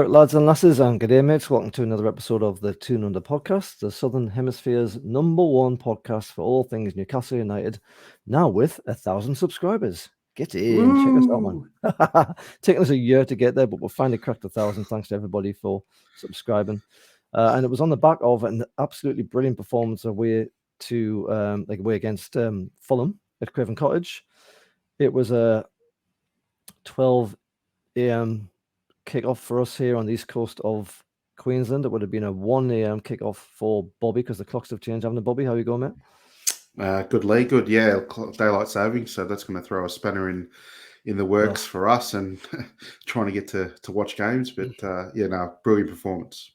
work, lads and lasses, and good day, mates. Welcome to another episode of the Toon Under podcast, the Southern Hemisphere's #1 podcast for all things Newcastle United, now with 1,000 subscribers. Get in, check us out, man. Taking us a year to get there, but we've finally cracked 1,000. Thanks to everybody for subscribing. And it was on the back of an absolutely brilliant performance away against Fulham at Craven Cottage. It was a 12 a.m. kickoff for us here on the east coast of Queensland. It would have been a 1 a.m. kickoff for Bobby because the clocks have changed. Haven't they, Bobby? How you going, mate? Good, Lee. Good, yeah. Daylight savings, so that's going to throw a spanner in the works for us and trying to get to watch games. But brilliant performance.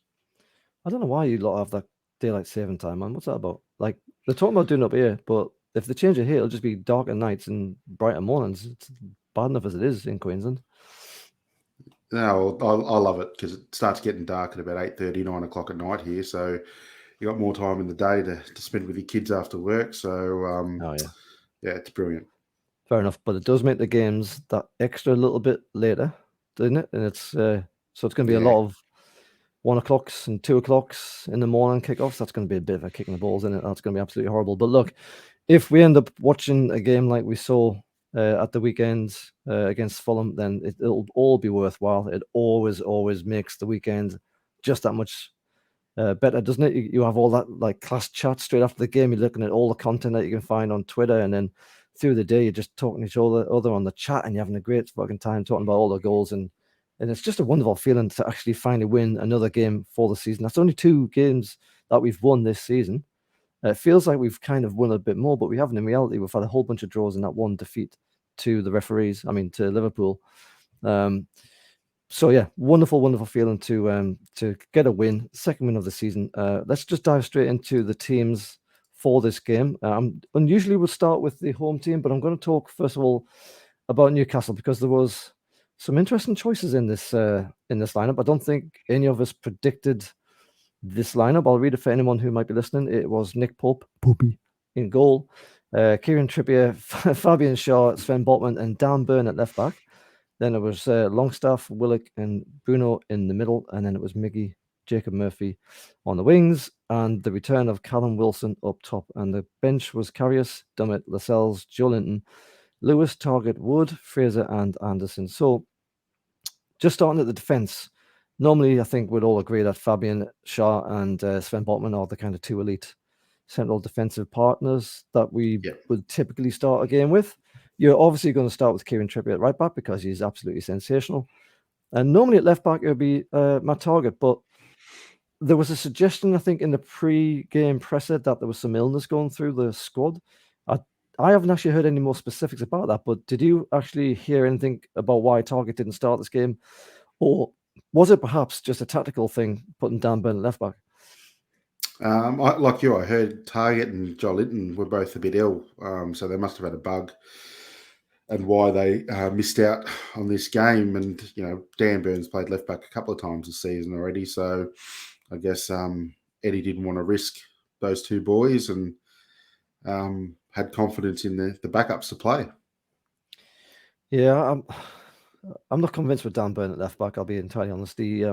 I don't know why you lot have that daylight saving time, man. What's that about? Like, they're talking about doing it up here, but if they change it here, it'll just be darker nights and brighter mornings. It's bad enough as it is in Queensland. No, I love it because it starts getting dark at about 8:30, 9 o'clock at night here. So you got more time in the day to spend with your kids after work. So, it's brilliant. Fair enough, but it does make the games that extra little bit later, doesn't it? And it's so it's going to be a lot of 1 o'clocks and 2 o'clocks in the morning kickoffs. That's going to be a bit of a kick in the balls, isn't it? That's going to be absolutely horrible. But look, if we end up watching a game like we saw at the weekend against Fulham, then it'll all be worthwhile. It always makes the weekend just that much better, doesn't it? You have all that like class chat straight after the game. You're looking at all the content that you can find on Twitter, and then through the day you're just talking to each other on the chat, and you're having a great fucking time talking about all the goals, and it's just a wonderful feeling to actually finally win another game for the season. That's only 2 games that we've won this season. It feels like we've kind of won a bit more, but we haven't in reality. We've had a whole bunch of draws and that one defeat to to Liverpool. So yeah, wonderful feeling to get a win, second win of the season. Let's just dive straight into the teams for this game. Unusually we'll start with the home team, but I'm going to talk first of all about Newcastle because there was some interesting choices in this lineup. I don't think any of us predicted this lineup. I'll read it for anyone who might be listening. It was Nick Pope, Poopy, in goal, Kieran Trippier, Fabian Schär, Sven Botman, and Dan Burn at left back. Then it was Longstaff, Willock, and Bruno in the middle, and then it was Miggy, Jacob Murphy on the wings, and the return of Callum Wilson up top. And the bench was Karius, Dummett, Lascelles, Joelinton, Lewis, Targett, Wood, Fraser, and Anderson. So just starting at the defence, normally I think we'd all agree that Fabian Schär and Sven Botman are the kind of 2 elite central defensive partners that we would typically start a game with. You're obviously going to start with Kieran Trippier at right back because he's absolutely sensational. And normally at left back, it would be Matt Targett. But there was a suggestion, I think, in the pre-game presser that there was some illness going through the squad. I haven't actually heard any more specifics about that. But did you actually hear anything about why Targett didn't start this game? Or was it perhaps just a tactical thing, putting Dan Burn at left back? Like you, I heard Targett and Joelinton were both a bit ill, so they must have had a bug, and why they missed out on this game. And Dan Burn's played left back a couple of times this season already, so I guess Eddie didn't want to risk those 2 boys and had confidence in the backups to play. Yeah, I'm not convinced with Dan Burn at left back. I'll be entirely honest. He's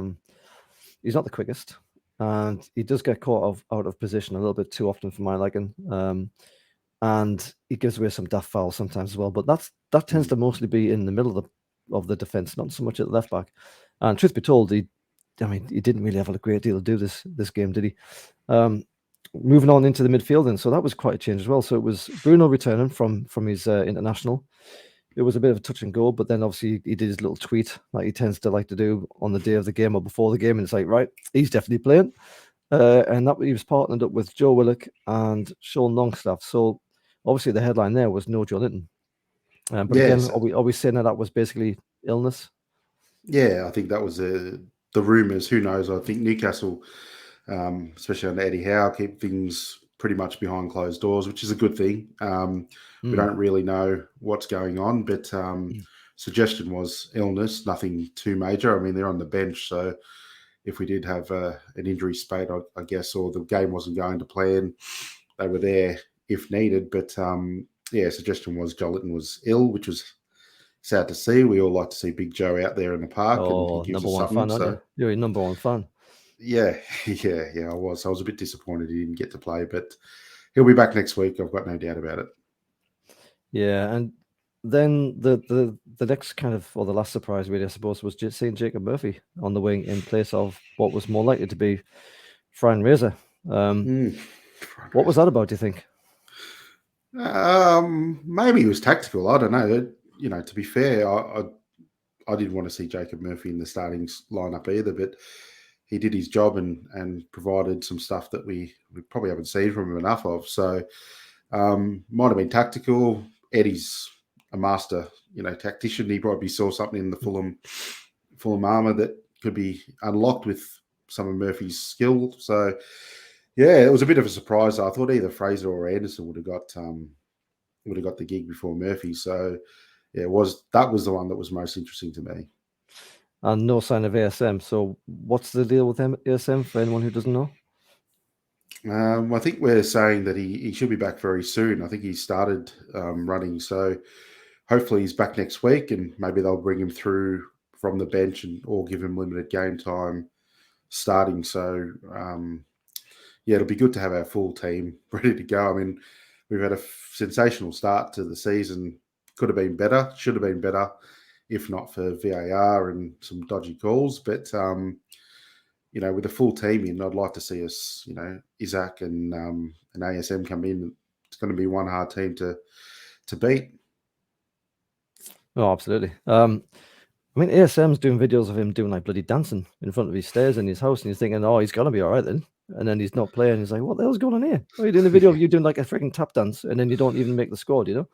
not the quickest. And he does get caught out of position a little bit too often for my liking. And he gives away some daft fouls sometimes as well. But that tends to mostly be in the middle of the defence, not so much at the left back. And truth be told, he didn't really have a great deal to do this game, did he? Moving on into the midfield, and so that was quite a change as well. So it was Bruno returning from his international. It was a bit of a touch and go, but then obviously he did his little tweet like he tends to like to do on the day of the game or before the game, and it's like, right, he's definitely playing. And that he was partnered up with Joe Willock and Sean Longstaff. So obviously the headline there was no Joelinton. But again, are we saying that was basically illness? Yeah, I think that was the rumours. Who knows? I think Newcastle, especially under Eddie Howe, keep things pretty much behind closed doors, which is a good thing. We don't really know what's going on, but suggestion was illness, nothing too major. I mean, they're on the bench, so if we did have an injury spate, I guess, or the game wasn't going to plan, they were there if needed. But suggestion was Joelinton was ill, which was sad to see. We all like to see Big Joe out there in the park, and he Oh, gives number us one something. fan, aren't you? You're your number one fan. Yeah, I was. I was a bit disappointed he didn't get to play, but he'll be back next week. I've got no doubt about it. Yeah, and then the next kind of, or the last surprise really, I suppose, was just seeing Jacob Murphy on the wing in place of what was more likely to be Fran Razor. What was that about, do you think? Maybe it was tactical. I don't know. To be fair, I didn't want to see Jacob Murphy in the starting lineup either, but he did his job and provided some stuff that we probably haven't seen from him enough of. So might have been tactical. Eddie's a master, tactician. He probably saw something in the Fulham armour that could be unlocked with some of Murphy's skill. So yeah, it was a bit of a surprise. I thought either Fraser or Anderson would have got the gig before Murphy. So yeah, that was the one that was most interesting to me. And no sign of ASM. So what's the deal with ASM for anyone who doesn't know? I think we're saying that he should be back very soon. I think he started running, so hopefully he's back next week, and maybe they'll bring him through from the bench or give him limited game time starting. So yeah, it'll be good to have our full team ready to go. I mean, we've had a sensational start to the season. Could have been better, should have been better, if not for VAR and some dodgy calls. But with a full team in, I'd like to see us, Isaac and ASM come in. It's going to be one hard team to beat. Oh, absolutely. I mean, ASM's doing videos of him doing like bloody dancing in front of his stairs in his house, and he's thinking, oh, he's going to be all right then. And then he's not playing. He's like, what the hell's going on here? Why are you doing a video of you doing like a freaking tap dance, and then you don't even make the squad, And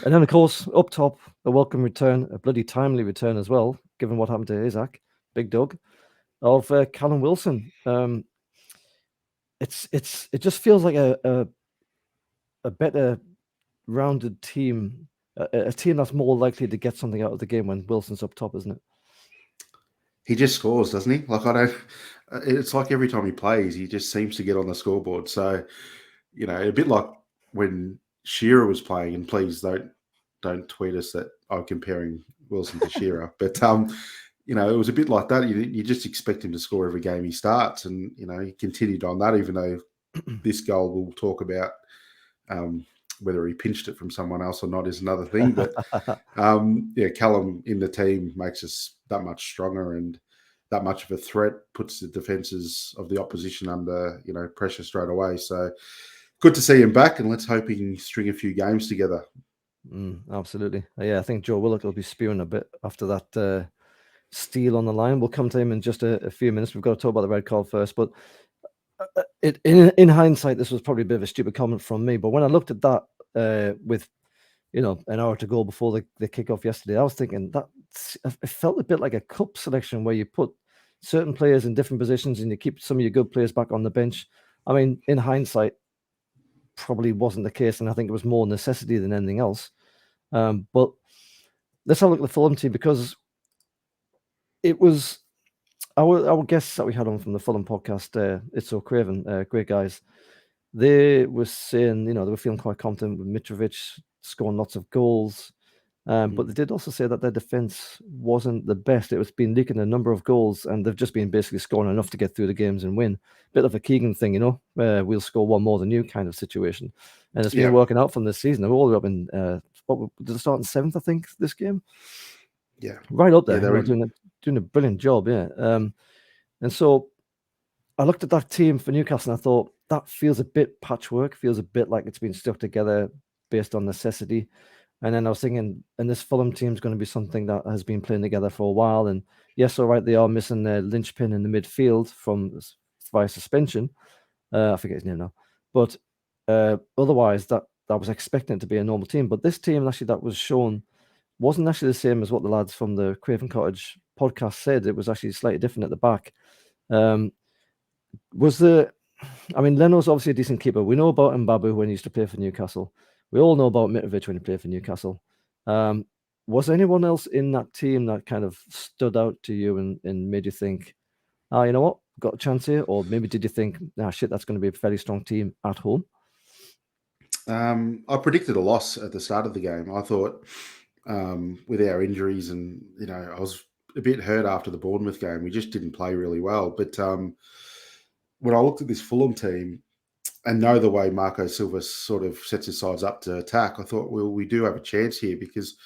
then, of course, up top, a welcome return, a bloody timely return as well, given what happened to Isaac, Big Doug, of Callum Wilson. It just feels like a better rounded team, a team that's more likely to get something out of the game when Wilson's up top, isn't it? He just scores, doesn't he? Like, I don't. It's like every time he plays, he just seems to get on the scoreboard. So, a bit like when Shearer was playing. And please don't tweet us that I'm comparing Wilson to Shearer, but it was a bit like that. You just expect him to score every game he starts, and he continued on that. Even though this goal we'll talk about. Whether he pinched it from someone else or not is another thing. But Callum in the team makes us that much stronger and that much of a threat, puts the defences of the opposition under pressure straight away. So good to see him back, and let's hope he can string a few games together. Absolutely. Yeah, I think Joe Willock will be spewing a bit after that steal on the line. We'll come to him in just a few minutes. We've got to talk about the red card first, but in hindsight, this was probably a bit of a stupid comment from me. But when I looked at that with an hour to go before the kickoff yesterday, I was thinking that it felt a bit like a cup selection where you put certain players in different positions and you keep some of your good players back on the bench. I mean, in hindsight, probably wasn't the case, and I think it was more necessity than anything else. But let's have a look at the Fulham team, because it was our guests that we had on from the Fulham podcast, It's So Craven, great guys. They were saying, they were feeling quite confident with Mitrovic scoring lots of goals. But they did also say that their defense wasn't the best. It was been leaking a number of goals, and they've just been basically scoring enough to get through the games and win. Bit of a Keegan thing, we'll score one more than you kind of situation. And it's been working out from this season. They're all up in, what did they start in 7th, I think, this game? Yeah. Right up there. Yeah, doing a brilliant job, yeah. And so I looked at that team for Newcastle and I thought, that feels a bit patchwork, feels a bit like it's been stuck together based on necessity. And then I was thinking, and this Fulham team is going to be something that has been playing together for a while. And yes, all right, they are missing their linchpin in the midfield via suspension. I forget his name now. But otherwise, that was expecting it to be a normal team. But this team actually that was shown wasn't actually the same as what the lads from the Craven Cottage podcast said. It was actually slightly different at the back. Leno's obviously a decent keeper. We know about Mbabu when he used to play for Newcastle. We all know about Mitrovic when he played for Newcastle. Was there anyone else in that team that kind of stood out to you and made you think, you know what, got a chance here? Or maybe did you think, shit, that's going to be a fairly strong team at home? I predicted a loss at the start of the game. I thought with our injuries, and I was a bit hurt after the Bournemouth game. We just didn't play really well. But when I looked at this Fulham team and know the way Marco Silva sort of sets his sides up to attack, I thought, well, we do have a chance here, because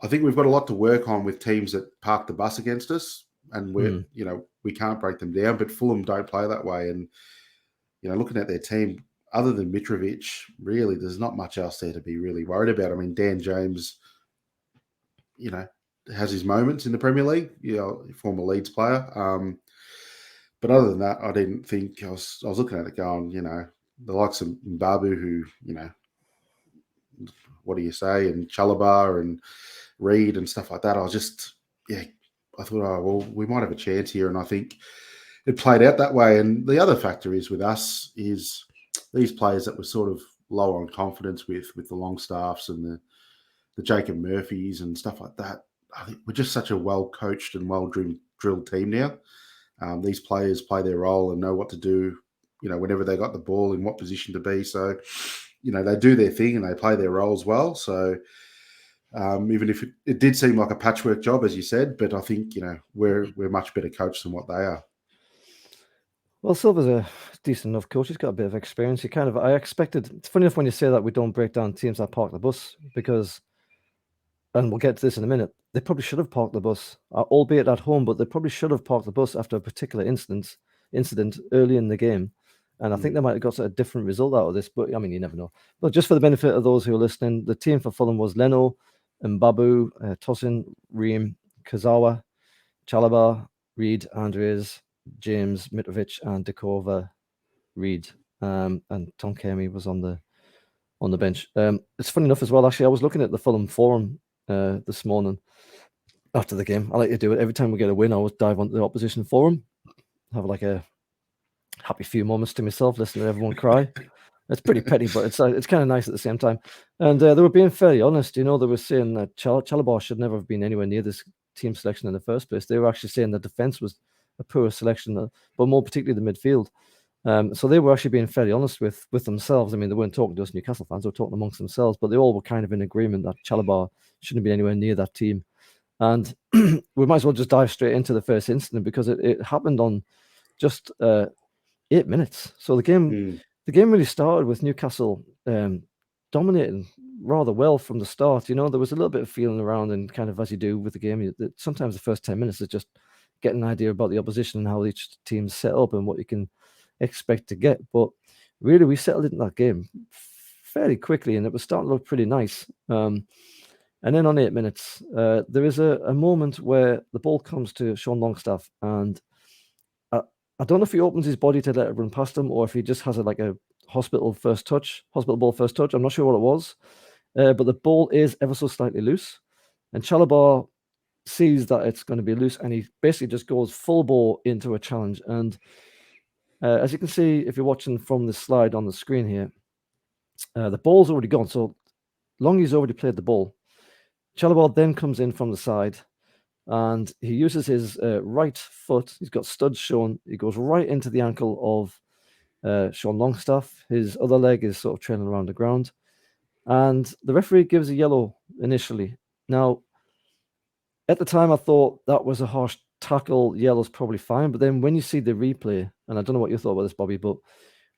I think we've got a lot to work on with teams that park the bus against us, and we can't break them down. But Fulham don't play that way, and looking at their team, other than Mitrovic, really, there's not much else there to be really worried about. I mean, Dan James, has his moments in the Premier League, former Leeds player. But other than that, I didn't think, I was looking at it going, the likes of Mbabu, who, what do you say, and Chalabar and Reed and stuff like that. I was just, I thought, oh, well, we might have a chance here. And I think it played out that way. And the other factor is with us is these players that were sort of low on confidence with the Longstaffs and the Jacob Murphys and stuff like that. I think we're just such a well-coached and well-drilled team now. These players play their role and know what to do, whenever they got the ball, in what position to be. So, they do their thing and they play their roles well. So even if it did seem like a patchwork job, as you said, but I think, we're much better coached than what they are. Well, Silva's a decent enough coach. He's got a bit of experience. I expected, it's funny enough when you say that we don't break down teams that park the bus, because, and we'll get to this in a minute, they probably should have parked the bus, albeit at home, but they probably should have parked the bus after a particular incident early in the game. And I think they might have got a different result out of this, but I mean, you never know. But just for the benefit of those who are listening, the team for Fulham was Leno, Mbabu, Tosin, Ream, Kazawa, Chalabar, Reed, Andres, James, Mitrovic, and Dekova, Reed, and Tom Kermy was on the bench. It's funny enough as well, actually, I was looking at the Fulham forum this morning after the game. I like to do it every time we get a win. I always dive onto the opposition forum, have like a happy few moments to myself, listen to everyone cry. It's pretty petty, but it's kind of nice at the same time. And they were being fairly honest. They were saying that Chalabar should never have been anywhere near this team selection in the first place. They were actually saying the defense was a poor selection, but more particularly the midfield. So they were actually being fairly honest with themselves. I mean, they weren't talking to us Newcastle fans, they were talking amongst themselves, but they all were kind of in agreement that Chalabar shouldn't be anywhere near that team. And we might as well just dive straight into the first incident, because it happened on just 8 minutes. So the game really started with Newcastle dominating rather well from the start. There was a little bit of feeling around, and kind of as you do with the game, sometimes the first 10 minutes is just getting an idea about the opposition and how each team's set up and what you can expect to get. But really, we settled into that game fairly quickly, and it was starting to look pretty nice. And then on 8 minutes, there is a moment where the ball comes to Sean Longstaff, and I don't know if he opens his body to let it run past him, or if he just has a hospital ball first touch. I'm not sure what it was, but the ball is ever so slightly loose, and Chalabar sees that it's going to be loose, and he basically just goes full bore into a challenge. And as you can see, if you're watching from the slide on the screen here, the ball's already gone. So Longy's already played the ball. Chalabar then comes in from the side, and he uses his right foot. He's got studs shown. He goes right into the ankle of Sean Longstaff. His other leg is sort of trailing around the ground. And the referee gives a yellow initially. Now, at the time, I thought that was a harsh tackle. Yellow's probably fine. But then when you see the replay, and I don't know what you thought about this, Bobby, but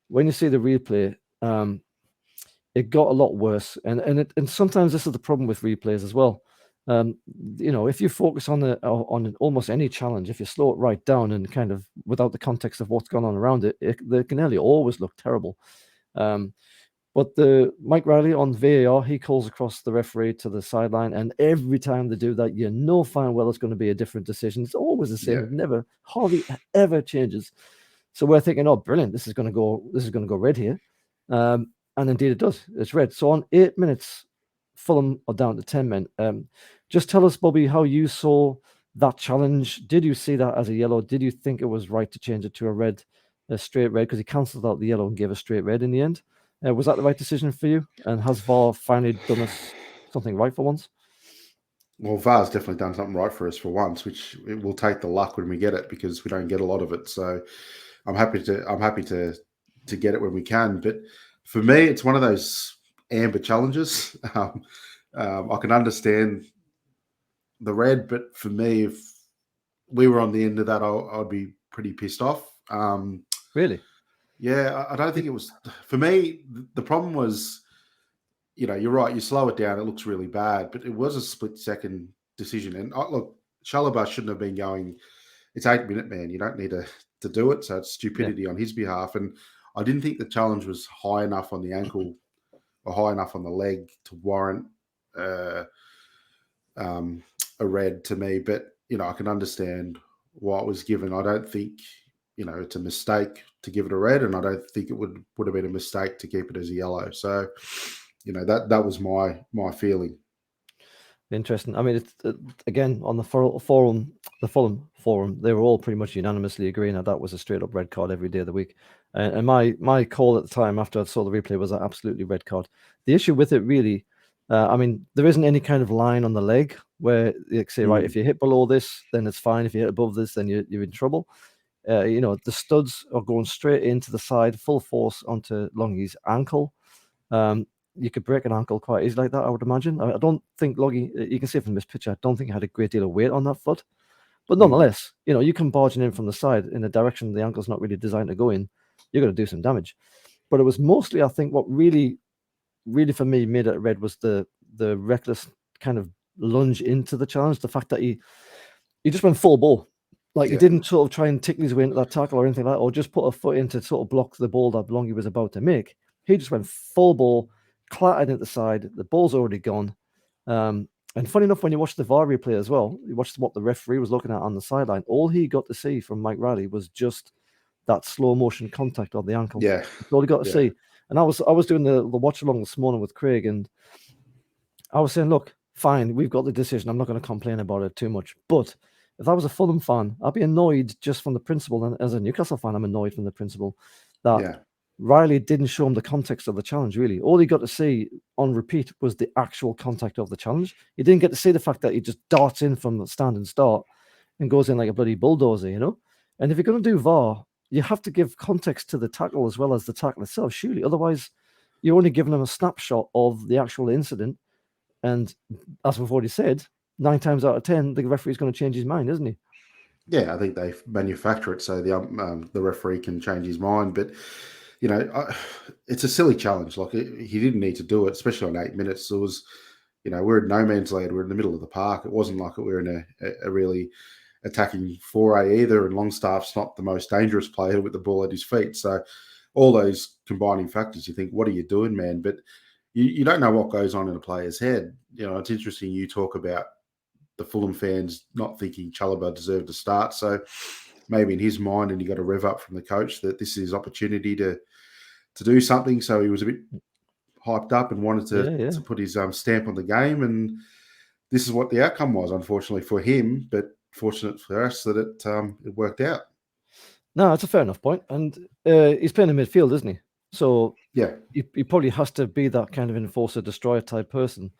when you see the replay, it got a lot worse. And sometimes this is the problem with replays as well. If you focus on almost any challenge, if you slow it right down and kind of without the context of what's gone on around it, they can nearly always look terrible. But the Mike Riley on VAR, he calls across the referee to the sideline, and every time they do that, fine well it's going to be a different decision. It's always the same. Yeah. It never, hardly ever changes. So we're thinking, oh, brilliant! This is going to go red here, and indeed it does. It's red. So on 8 minutes, Fulham are down to 10 men. Just tell us, Bobby, how you saw that challenge. Did you see that as a yellow? Did you think it was right to change it to a straight red? Because he cancelled out the yellow and gave a straight red in the end. Was that the right decision for you? And has VAR finally done us something right for once? Well, VAR's definitely done something right for us for once, which it will take the luck when we get it, because we don't get a lot of it. So I'm happy to get it when we can. But for me, it's one of those amber challenges. I can understand the red, but for me, if we were on the end of that, I'd be pretty pissed off. Really? Yeah, I don't think it was for me. The problem was, you're right. You slow it down, it looks really bad, but it was a split-second decision. And look, Chalobah shouldn't have been going. It's 8-minute, man. You don't need to do it. So it's stupidity on his behalf. And I didn't think the challenge was high enough on the ankle or high enough on the leg to warrant a red to me. But I can understand why it was given. I don't think it's a mistake to give it a red, and I don't think it would have been a mistake to keep it as a yellow. So, that was my feeling. Interesting. I mean, it's again on the Fulham forum, they were all pretty much unanimously agreeing that was a straight up red card every day of the week. And my call at the time after I saw the replay was that absolutely red card. The issue with it really, I mean, there isn't any kind of line on the leg where you say, right, if you hit below this, then it's fine. If you hit above this, then you're in trouble. The studs are going straight into the side, full force onto Longy's ankle. You could break an ankle quite easily like that, I would imagine. I don't think Longy, you can see from this picture, I don't think he had a great deal of weight on that foot. But nonetheless, you come barging in from the side in a direction the ankle's not really designed to go in, you're going to do some damage. But it was mostly, I think, what really for me made it red was the reckless kind of lunge into the challenge. The fact that he just went full ball. Like, he didn't sort of try and tickle his way into that tackle or anything like that, or just put a foot in to sort of block the ball that Longy was about to make. He just went full ball, clattered at the side. The ball's already gone. And funny enough, when you watch the VAR replay as well, you watch what the referee was looking at on the sideline. All he got to see from Mike Riley was just that slow motion contact on the ankle. Yeah, that's all he got to see. And I was doing the watch along this morning with Craig, and I was saying, look, fine, we've got the decision. I'm not going to complain about it too much. But if I was a Fulham fan, I'd be annoyed just from the principle. And as a Newcastle fan, I'm annoyed from the principle that Riley didn't show him the context of the challenge, really. All he got to see on repeat was the actual contact of the challenge. He didn't get to see the fact that he just darts in from the standing start and goes in like a bloody bulldozer, And if you're going to do VAR, you have to give context to the tackle as well as the tackle itself, surely. Otherwise, you're only giving them a snapshot of the actual incident. And as we've already said, 9 times out of 10, the referee's going to change his mind, isn't he? Yeah, I think they manufacture it so the referee can change his mind. But, it's a silly challenge. Like, he didn't need to do it, especially on 8 minutes. It was, we're in no man's land. We're in the middle of the park. It wasn't like we were in a really attacking foray either. And Longstaff's not the most dangerous player with the ball at his feet. So all those combining factors, you think, what are you doing, man? But you don't know what goes on in a player's head. It's interesting you talk about the Fulham fans not thinking Chalobah deserved to start. So maybe in his mind, and he got a rev up from the coach that this is his opportunity to do something. So he was a bit hyped up and wanted to put his stamp on the game. And this is what the outcome was, unfortunately for him, but fortunate for us that it worked out. No, that's a fair enough point. And he's playing in midfield, isn't he? So yeah, he probably has to be that kind of enforcer, destroyer type person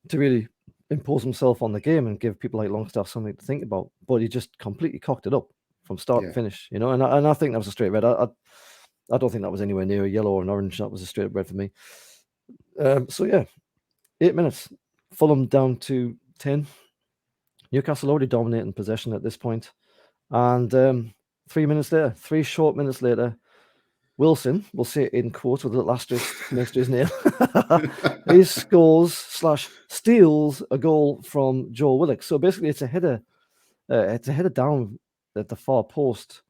to really impose himself on the game and give people like Longstaff something to think about. But he just completely cocked it up from start to finish, And I think that was a straight red. I don't think that was anywhere near a yellow or an orange. That was a straight red for me. 8 minutes. Fulham down to 10. Newcastle already dominating possession at this point. And 3 minutes later, 3 short minutes later, Wilson, we'll say it in quotes with a little asterisk next to his name, he scores/steals a goal from Joe Willock. So basically, it's a header down at the far post,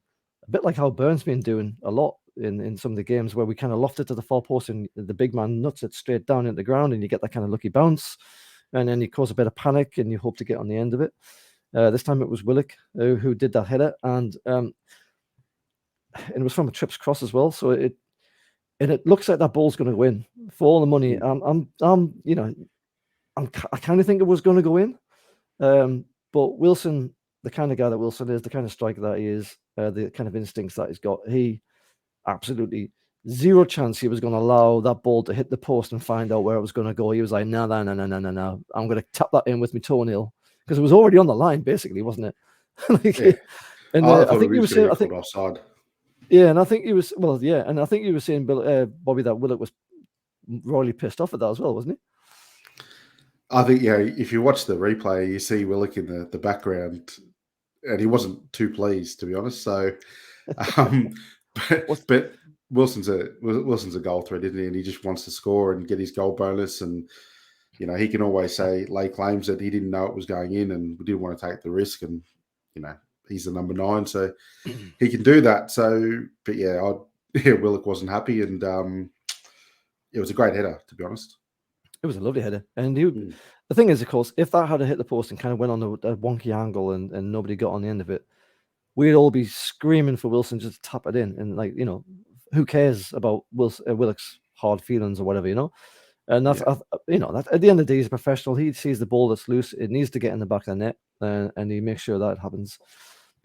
a bit like how Burns been doing a lot in some of the games where we kind of loft it to the far post and the big man nuts it straight down into the ground, and you get that kind of lucky bounce, and then you cause a bit of panic and you hope to get on the end of it. This time it was Willock who did that header, and it was from a trips cross as well. So it looks like that ball's going to go in for all the money. I kind of think it was going to go in. But Wilson, the kind of guy that Wilson is, the kind of striker that he is, the kind of instincts that he's got, he absolutely zero chance he was going to allow that ball to hit the post and find out where it was going to go. He was like, no. I'm going to tap that in with my toenail, because it was already on the line, basically, wasn't it? And I think he was saying, offside. Yeah, and I think he was and I think he was saying, Bobby, that Willock was royally pissed off at that as well, wasn't he? I think, if you watch the replay, you see Willock in the background, and he wasn't too pleased, to be honest. So, um, What's but Wilson's a goal threat, isn't he? And he just wants to score and get his goal bonus. And he can always lay claims that he didn't know it was going in and didn't want to take the risk. And he's the number 9, so he can do that. So, but Willock wasn't happy, and it was a great header, to be honest. It was a lovely header, and the thing is, of course, if that had hit the post and kind of went on a wonky angle and nobody got on the end of it, we'd all be screaming for Wilson just to tap it in. And who cares about Willock's hard feelings or whatever, And that's that at the end of the day, he's a professional. He sees the ball that's loose; it needs to get in the back of the net, and he makes sure that happens.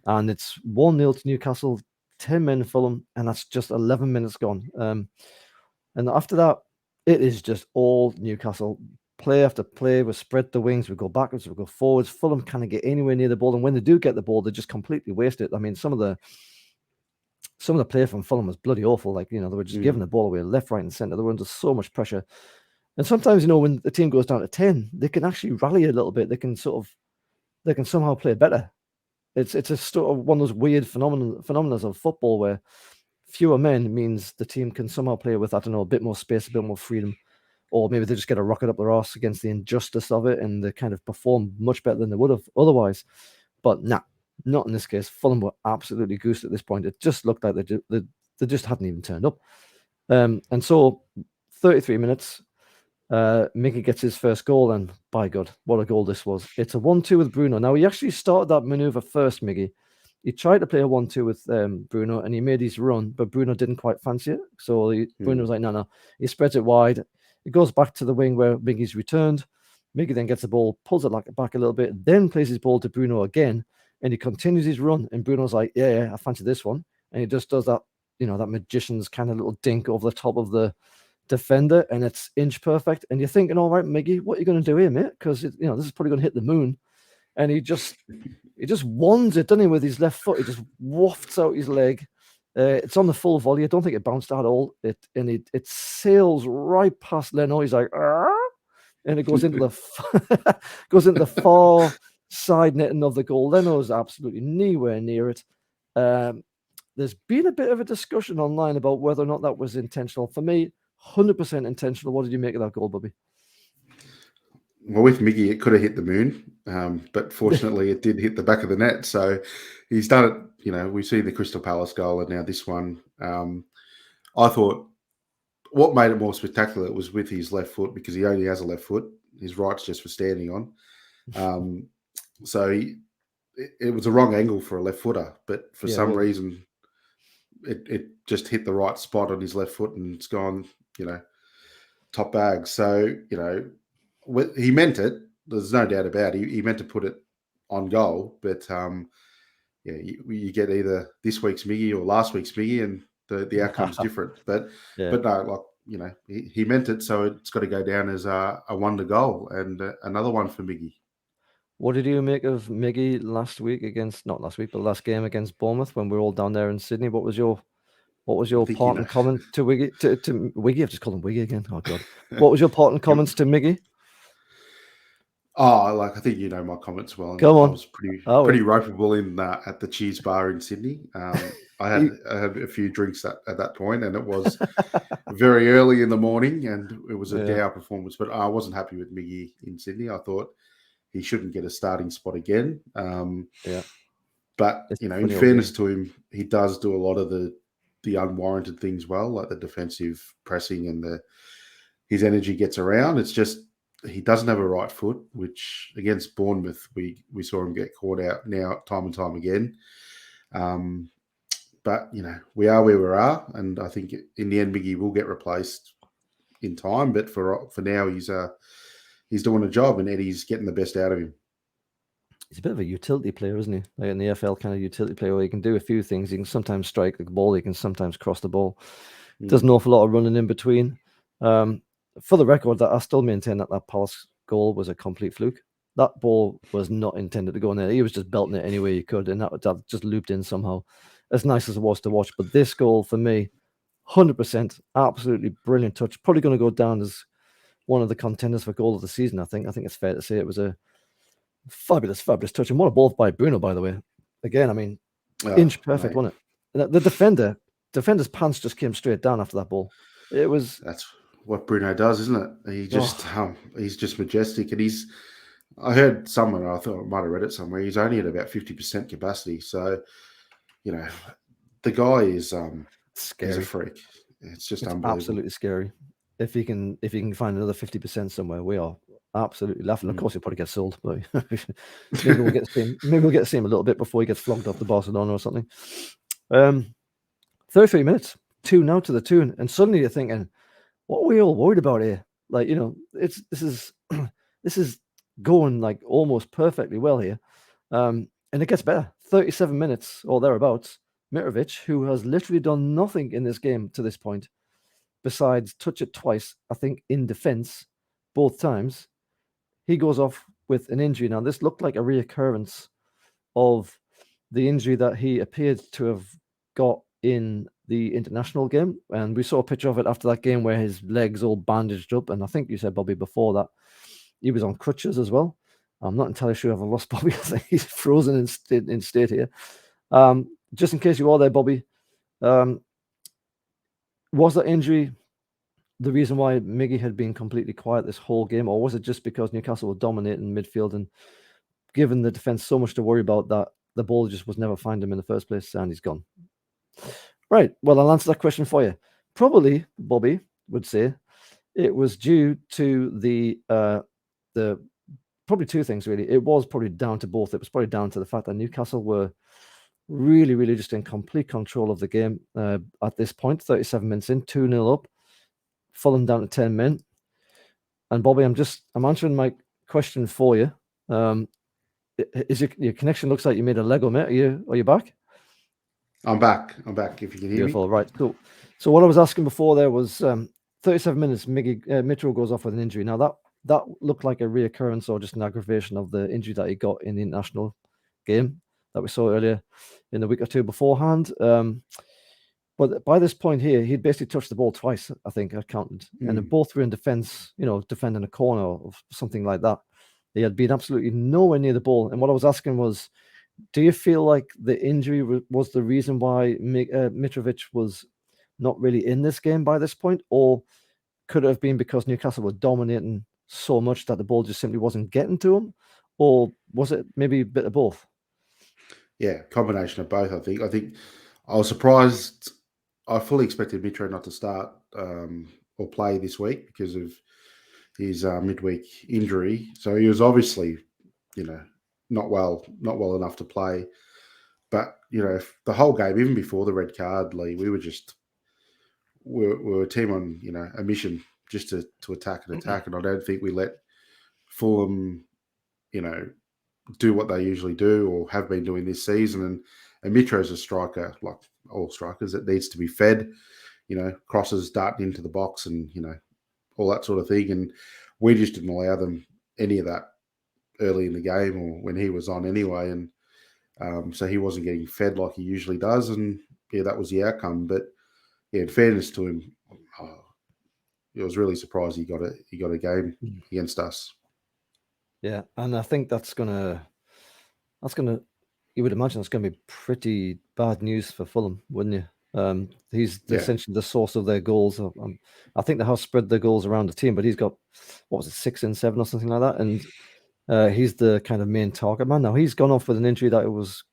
And it's 1-0 to Newcastle, 10 men Fulham, and that's just 11 minutes gone. And after that, it is just all Newcastle. Play after play, we spread the wings, we go backwards, we go forwards. Fulham can't get anywhere near the ball, and when they do get the ball, they just completely waste it. I mean, some of the play from Fulham was bloody awful. Like, they were just giving the ball away left, right, and centre. They were under so much pressure. And sometimes, when the team goes down to 10, they can actually rally a little bit. They can somehow play better. It's a sort of one of those weird phenomena of football where fewer men means the team can somehow play with, I don't know, a bit more space, a bit more freedom. Or maybe they just get a rocket up their arse against the injustice of it and they kind of perform much better than they would have otherwise. But nah, not in this case. Fulham were absolutely goosed at this point. It just looked like they just hadn't even turned up. And so 33 minutes, Miggy gets his first goal, and by God, what a goal this was. It's a 1-2 with Bruno. Now, he actually started that manoeuvre first, Miggy. He tried to play a 1-2 with Bruno, and he made his run, but Bruno didn't quite fancy it. So Bruno was like, no. He spreads it wide. It goes back to the wing where Miggy's returned. Miggy then gets the ball, pulls it back a little bit, then plays his ball to Bruno again, and he continues his run. And Bruno's like, yeah, I fancy this one. And he just does that, that magician's kind of little dink over the top of the defender, and it's inch perfect. And you're thinking, all right, Miggy, what are you going to do here, mate? Because this is probably going to hit the moon. And he just wands it, doesn't he, with his left foot? He just wafts out his leg. It's on the full volley. I don't think it bounced at all. It sails right past Leno. He's like, Arr! And it goes into the far side netting of the goal. Leno's absolutely nowhere near it. There's been a bit of a discussion online about whether or not that was intentional. For me, 100% intentional. What did you make of that goal, Bobby? Well, with Miggy, it could have hit the moon, but fortunately it did hit the back of the net. So he's done it. We've seen the Crystal Palace goal and now this one. I thought what made it more spectacular was with his left foot, because he only has a left foot. His right's just for standing on. So it was a wrong angle for a left footer, but for some reason it just hit the right spot on his left foot and it's gone, top bag. So, he meant it. There's no doubt about it. He meant to put it on goal, but you get either this week's Miggy or last week's Miggy, and the outcome's different. But no, he meant it, so it's got to go down as a wonder goal and another one for Miggy. What did you make of Miggy last game against Bournemouth when we were all down there in Sydney? What was your part and comment to Wiggy? To Wiggy, I've just called him Wiggy again. Oh God! What was your part and comments to Miggy? Oh, I think my comments well. Come on. I was pretty ropeable in at the Cheers Bar in Sydney. I had a few drinks at that point, and it was very early in the morning, and it was a dour performance. But I wasn't happy with Miggy in Sydney. I thought he shouldn't get a starting spot again. But in fairness to him, he does do a lot of the unwarranted things well, like the defensive pressing and his energy gets around. It's just he doesn't have a right foot, which against Bournemouth we saw him get caught out now time and time again. But we are where we are, and I think in the end Miggy will get replaced in time. But for now he's doing a job, and Eddie's getting the best out of him. He's a bit of a utility player, isn't he? Like an EFL kind of utility player where he can do a few things. He can sometimes strike the ball. He can sometimes cross the ball. Does an awful lot of running in between. For the record, I still maintain that Palace goal was a complete fluke. That ball was not intended to go in there. He was just belting it any way he could, and that just looped in somehow. As nice as it was to watch. But this goal, for me, 100%, absolutely brilliant touch. Probably going to go down as one of the contenders for goal of the season. I think it's fair to say it was a fabulous touch, and what a ball by Bruno, by the way. Again, I mean, inch perfect, wasn't it? The defender's pants just came straight down after that ball. That's what Bruno does, isn't it? He just he's just majestic, and I heard somewhere, I thought I might have read it somewhere, he's only at about 50% capacity. So, you know, the guy is scary. He's a freak. It's just unbelievable. Absolutely scary. If he can find another 50% somewhere, we are absolutely laughing. Of course, he'll probably get sold, but maybe we'll get to see him a little bit before he gets flogged off the Barcelona or something. 33 minutes, 2-0 to the tune, and suddenly you're thinking, what are we all worried about here? Like, you know, this is going like almost perfectly well here, and it gets better. 37 minutes or thereabouts. Mitrovic, who has literally done nothing in this game to this point, besides touch it twice, I think, in defense, both times, he goes off with an injury. Now, this looked like a reoccurrence of the injury that he appeared to have got in the international game. And we saw a picture of it after that game where his legs all bandaged up. And I think you said, Bobby, before that, he was on crutches as well. I'm not entirely sure if I've lost Bobby. I think he's frozen in state here. Just in case you are there, Bobby, was that injury the reason why Miggy had been completely quiet this whole game, or was it just because Newcastle were dominating midfield and given the defense so much to worry about that the ball just was never finding him in the first place, and he's gone? Right. Well, I'll answer that question for you. Probably, Bobby would say it was due to the probably two things, really. It was probably down to both. It was probably down to the fact that Newcastle were really just in complete control of the game at this point. 37 minutes in, 2-0 up, Fulham down to 10 men. And Bobby, I'm answering my question for you. Is your connection looks like you made a Lego, mate? Are you back? I'm back. If you can hear Beautiful. me. Right, cool. So what I was asking before there was 37 minutes, Mitro goes off with an injury. Now that looked like a reoccurrence or just an aggravation of the injury that he got in the international game that we saw earlier in the week or two beforehand. But by this point here, he'd basically touched the ball twice, I think I counted. And then both were in defense, defending a corner or something like that. He had been absolutely nowhere near the ball. And what I was asking was, do you feel like the injury was the reason why Mitrovic was not really in this game by this point? Or could it have been because Newcastle were dominating so much that the ball just simply wasn't getting to him? Or was it maybe a bit of both? Yeah, combination of both, I think. I think I was surprised. I fully expected Mitro not to start or play this week because of his midweek injury. So he was obviously, not well enough to play. But, the whole game, even before the red card, Lee, we were a team on, a mission just to attack and attack. And I don't think we let Fulham, do what they usually do or have been doing this season. And Mitro's a striker, like all strikers, that needs to be fed, crosses darting into the box and, all that sort of thing. And we just didn't allow them any of that early in the game or when he was on anyway. And so he wasn't getting fed like he usually does. And yeah, that was the outcome. But yeah, in fairness to him, I was really surprised he got a game against us. Yeah, and I think that's gonna you would imagine it's gonna be pretty bad news for Fulham, wouldn't you? He's essentially the source of their goals. I think they have spread their goals around the team, but he's got 6 and 7 or something like that, and he's the kind of main target man. Now he's gone off with an injury that was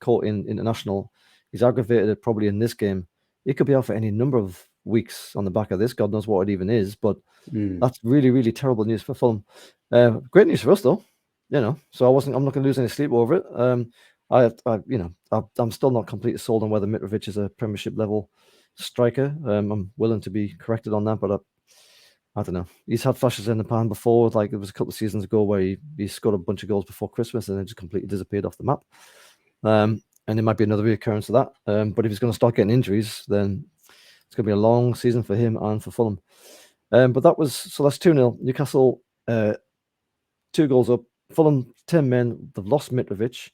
caught in international. He's aggravated it probably in this game. He could be out for any number of weeks on the back of this. God knows what it even is, but that's really terrible news for Fulham. Great news for us though, so I'm not going to lose any sleep over it. I'm still not completely sold on whether Mitrovic is a Premiership level striker. I'm willing to be corrected on that, but I don't know. He's had flashes in the pan before, like it was a couple of seasons ago where he scored a bunch of goals before Christmas and then just completely disappeared off the map. And it might be another reoccurrence of that. But if he's going to start getting injuries, then it's going to be a long season for him and for Fulham. But that's 2-0. Newcastle 2 goals up. Fulham 10 men. They've lost Mitrovic.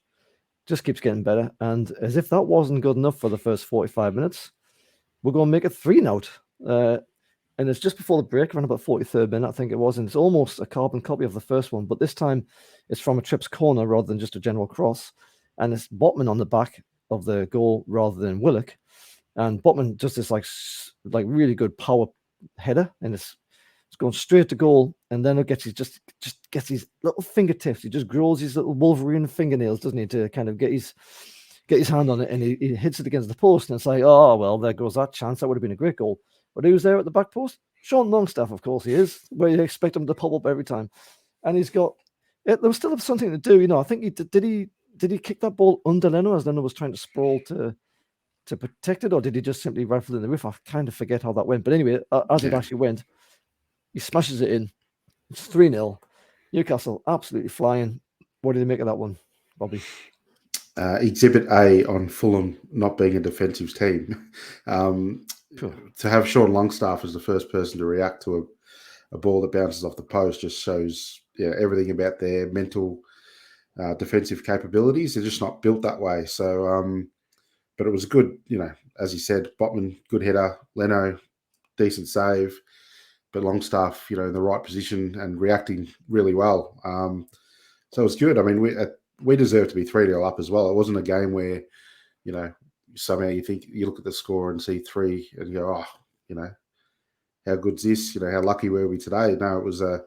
Just keeps getting better. And as if that wasn't good enough for the first 45 minutes, we're going to make it 3-0. and it's just before the break, around about 43rd minute, I think it was, and it's almost a carbon copy of the first one, but this time it's from a trips corner rather than just a general cross, and it's Botman on the back of the goal rather than Willock, and Botman does this like really good power header, and it's going straight to goal, and then it gets just gets his little fingertips. He just grows his little Wolverine fingernails, doesn't he, to kind of get his hand on it, and he hits it against the post, and it's like, oh well, there goes that chance. That would have been a great goal. But who's there at the back post? Sean Longstaff, of course he is, where you expect him to pop up every time, and he's got it. There was still something to do, I think did he kick that ball under Leno as Leno was trying to sprawl to protect it, or did he just simply rifle in the roof? I kind of forget how that went, but anyway, as it actually went, he smashes it in. It's 3-0. Newcastle absolutely flying. What did you make of that one, Bobby? Exhibit A on Fulham not being a defensive team. To have Sean Longstaff as the first person to react to a ball that bounces off the post just shows everything about their mental defensive capabilities. They're just not built that way. So, but it was good, as he said, Botman, good header, Leno, decent save, but Longstaff, in the right position and reacting really well. So it was good. I mean, we deserve to be 3-0 up as well. It wasn't a game where, somehow you look at the score and see 3 and you go, how good's this? How lucky were we today? No, it was a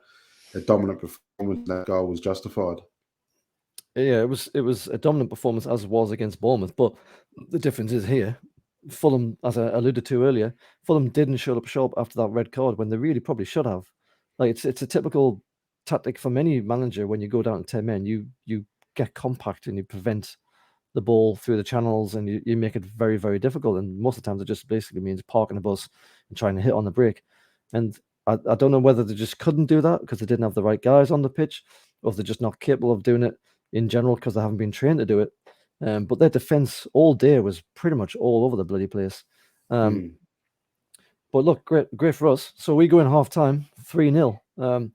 dominant performance. That goal was justified. Yeah, it was a dominant performance as it was against Bournemouth. But the difference is here, Fulham, as I alluded to earlier, Fulham didn't show up sharp after that red card when they really probably should have. Like it's a typical tactic from any manager when you go down to 10 men. You get compact and you prevent the ball through the channels, and you make it very, very difficult. And most of the times it just basically means parking a bus and trying to hit on the break. And I don't know whether they just couldn't do that because they didn't have the right guys on the pitch, or if they're just not capable of doing it in general because they haven't been trained to do it. But their defense all day was pretty much all over the bloody place. But look, great for us. So we go in half time 3-0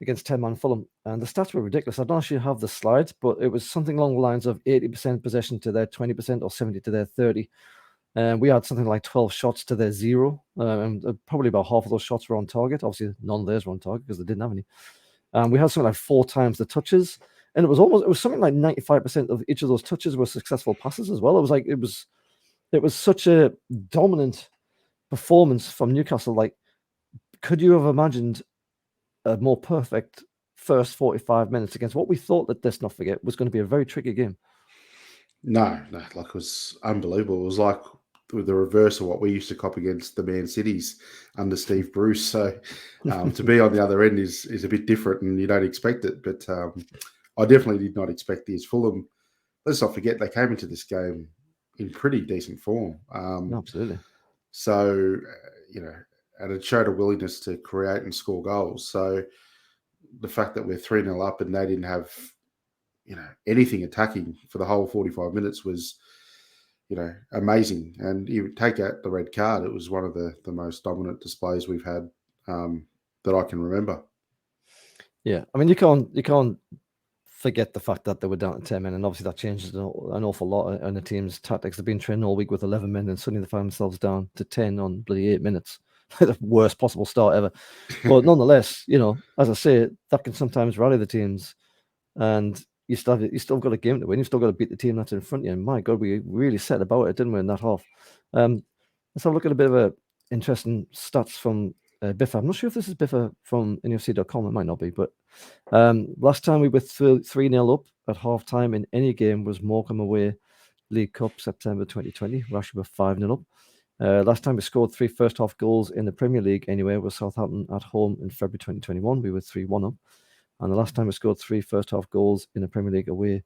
against 10-man Fulham, and the stats were ridiculous. I don't actually have the slides, but it was something along the lines of 80% possession to their 20% or 70 to their 30. And we had something like 12 shots to their 0, and probably about half of those shots were on target. Obviously, none of theirs were on target because they didn't have any. We had something like 4 times the touches, and it was something like 95% of each of those touches were successful passes as well. It was such a dominant performance from Newcastle. Like, could you have imagined a more perfect first 45 minutes against what we thought that, let's not forget, was going to be a very tricky game? No, like it was unbelievable. It was like the reverse of what we used to cop against the Man Cities under Steve Bruce. So to be on the other end is a bit different, and you don't expect it. But I definitely did not expect this. Fulham, let's not forget, they came into this game in pretty decent form. Absolutely. So, and it showed a willingness to create and score goals. So the fact that we're 3-0 up and they didn't have, anything attacking for the whole 45 minutes was, amazing. And you take out the red card, it was one of the most dominant displays we've had that I can remember. Yeah, I mean, you can't forget the fact that they were down to 10 men, and obviously that changes an awful lot in the team's tactics. They've been training all week with 11 men, and suddenly they find themselves down to 10 on bloody 8 minutes. The worst possible start ever. But nonetheless, as I say, that can sometimes rally the teams, and you still got a game to win. You've still got to beat the team that's in front of you. And my God, we really set about it, didn't we, in that half? Let's have a look at a bit of interesting stats from Biffa. I'm not sure if this is Biffa from NUFC.com. It might not be, but last time we were 3-0 up at half time in any game was Morecambe away, League Cup, September 2020. We actually were 5-0 up. Last time we scored 3 first half goals in the Premier League anyway was Southampton at home in February 2021. We were 3-1 up. And the last time we scored 3 first half goals in the Premier League away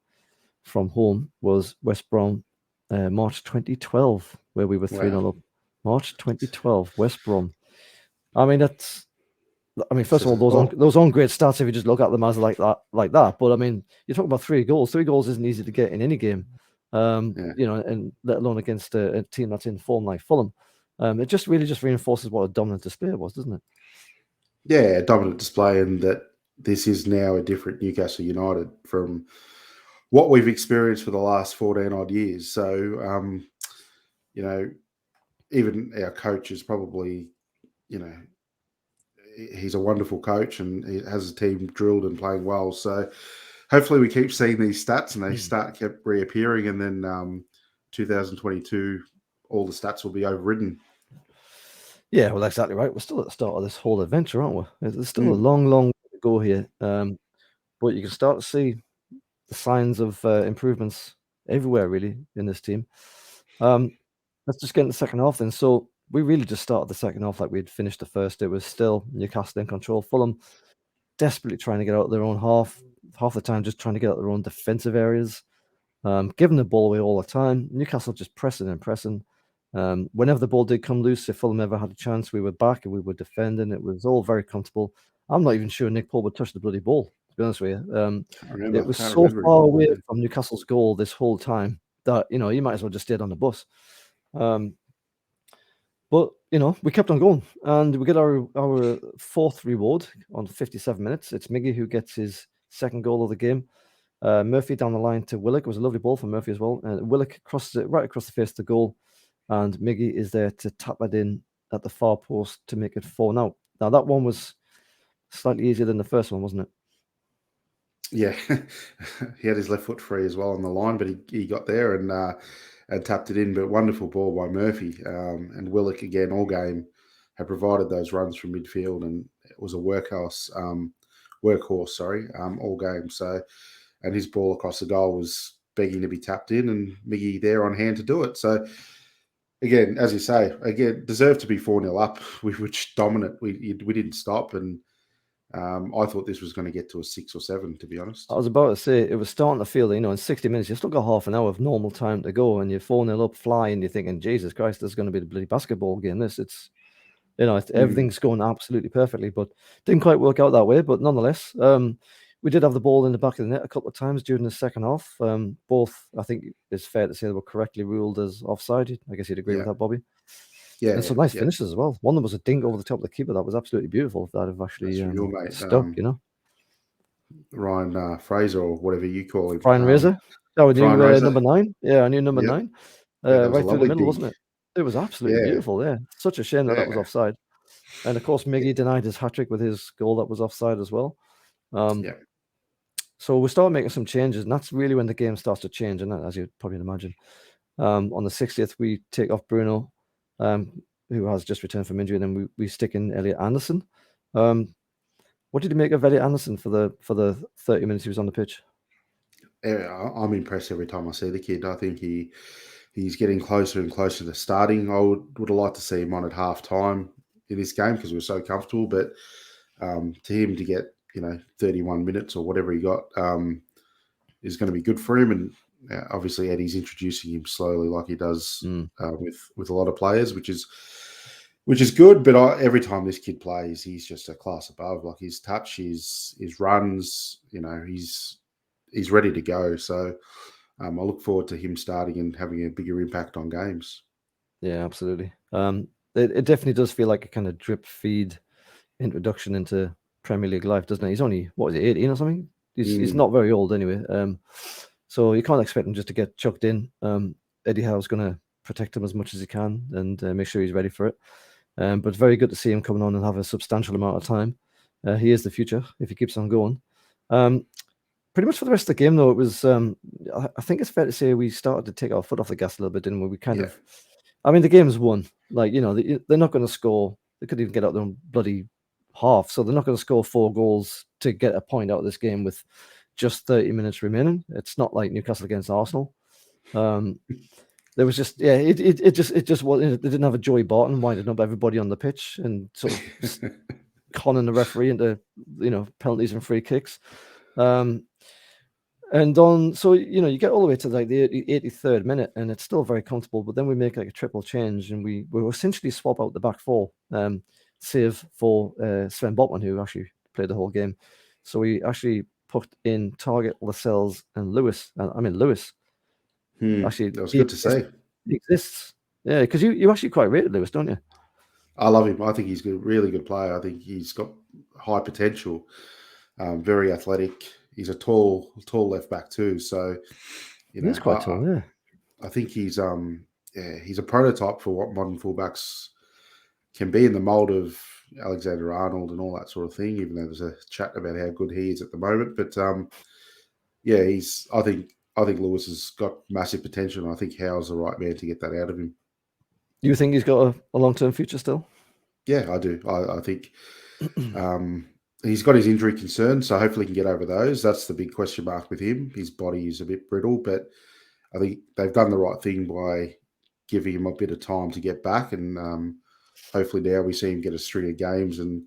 from home was West Brom, March 2012, where we were 3-0 up. March 2012, West Brom. I mean, first of all, those aren't great stats if you just look at them as like that. But I mean, you talk about 3 goals. 3 goals isn't easy to get in any game. And let alone against a team that's in form like Fulham. It just reinforces what a dominant display it was, doesn't it? Yeah, a dominant display, and that this is now a different Newcastle United from what we've experienced for the last 14 odd years. So, even our coach is probably, he's a wonderful coach and he has a team drilled and playing well. So hopefully we keep seeing these stats and they kept reappearing, and then 2022, all the stats will be overridden. Yeah, well, exactly right. We're still at the start of this whole adventure, aren't we? There's still a long way to go here. But you can start to see the signs of improvements everywhere, really, in this team. Let's just get in the second half then. So we really just started the second half like we'd finished the first. It was still Newcastle in control. Fulham desperately trying to get out of their own half the time just trying to get out their own defensive areas, giving the ball away all the time. Newcastle just pressing and pressing. Whenever the ball did come loose, if Fulham ever had a chance, we were back and we were defending. It was all very comfortable. I'm not even sure Nick Pope would touch the bloody ball, to be honest with you. It was so far away from Newcastle's goal this whole time that, you might as well just stayed on the bus. But, we kept on going, and we get our fourth reward on 57 minutes. It's Miggy who gets his second goal of the game. Murphy down the line to Willock. It was a lovely ball from Murphy as well. And Willock crosses it right across the face of the goal, and Miggy is there to tap it in at the far post to make it 4-0. Now, that one was slightly easier than the first one, wasn't it? Yeah, he had his left foot free as well on the line, but he got there and tapped it in. But wonderful ball by Murphy, and Willock again all game had provided those runs from midfield, and it was a workhorse, all game. So, and his ball across the goal was begging to be tapped in, and Miggy there on hand to do it. So, again, as you say, deserved to be 4-0 up. We were dominant. We didn't stop, and I thought this was going to get to a 6 or 7, to be honest. I was about to say, it was starting to feel, in 60 minutes, you've still got half an hour of normal time to go, and you're 4-0 up, flying, you're thinking, Jesus Christ, this is going to be the bloody basketball game. Everything's going absolutely perfectly, but didn't quite work out that way. But nonetheless, we did have the ball in the back of the net a couple of times during the second half. Both, I think it's fair to say, they were correctly ruled as offside. I guess you'd agree with that, Bobby. Yeah, and some nice finishes as well. One of them was a dink over the top of the keeper. That was absolutely beautiful. If that have actually stuck, Ryan Fraser or whatever you call him. Ryan Razor. Oh, I knew number 9. Yeah, I knew number 9. Right through the middle, wasn't it? It was absolutely beautiful. Yeah, such a shame that was offside. And of course, Miggy denied his hat trick with his goal that was offside as well. So we started making some changes, and that's really when the game starts to change, and as you'd probably imagine. On the 60th, we take off Bruno, who has just returned from injury, and then we stick in Elliot Anderson. What did you make of Elliot Anderson for the 30 minutes he was on the pitch? I'm impressed every time I see the kid. I think he's getting closer and closer to starting. I would have liked to see him on at half time in this game because we were so comfortable, but to him to get 31 minutes or whatever he got is going to be good for him. And obviously Eddie's introducing him slowly like he does with a lot of players, which is good. But every time this kid plays, he's just a class above. Like his touch, his runs, he's ready to go. So I look forward to him starting and having a bigger impact on games. Yeah, absolutely. It definitely does feel like a kind of drip feed introduction into Premier League life, doesn't it? He's only, 18 or something? He's not very old anyway. So you can't expect him just to get chucked in. Eddie Howe's going to protect him as much as he can and make sure he's ready for it. But very good to see him coming on and have a substantial amount of time. He is the future if he keeps on going. Pretty much for the rest of the game, though, it was. I think it's fair to say we started to take our foot off the gas a little bit, didn't we? We kind of. I mean, the game's won. Like, they're not going to score. They couldn't even get out their own bloody half, so they're not going to score 4 goals to get a point out of this game with just 30 minutes remaining. It's not like Newcastle against Arsenal. There was just, it just wasn't. They didn't have a Joey Barton winding up everybody on the pitch and sort of conning the referee into penalties and free kicks. So you get all the way to like the 83rd minute, and it's still very comfortable. But then we make like a triple change, and we essentially swap out the back 4, save for Sven Botman, who actually played the whole game. So we actually put in Targett, Lascelles, and Lewis. Lewis. Actually, that was good to see. He exists. Yeah, because you actually quite rated Lewis, don't you? I love him. I think he's a really good player. I think he's got high potential. Very athletic. He's a tall left back too. So he's quite tall. Yeah, I think he's a prototype for what modern fullbacks can be in the mold of Alexander Arnold and all that sort of thing. Even though there's a chat about how good he is at the moment, but yeah, I think Lewis has got massive potential, and I think Howe's the right man to get that out of him. You think he's got a long-term future still? Yeah, I do. I think he's got his injury concerns, so hopefully he can get over those. That's the big question mark with him. His body is a bit brittle, but I think they've done the right thing by giving him a bit of time to get back, and hopefully now we see him get a string of games, and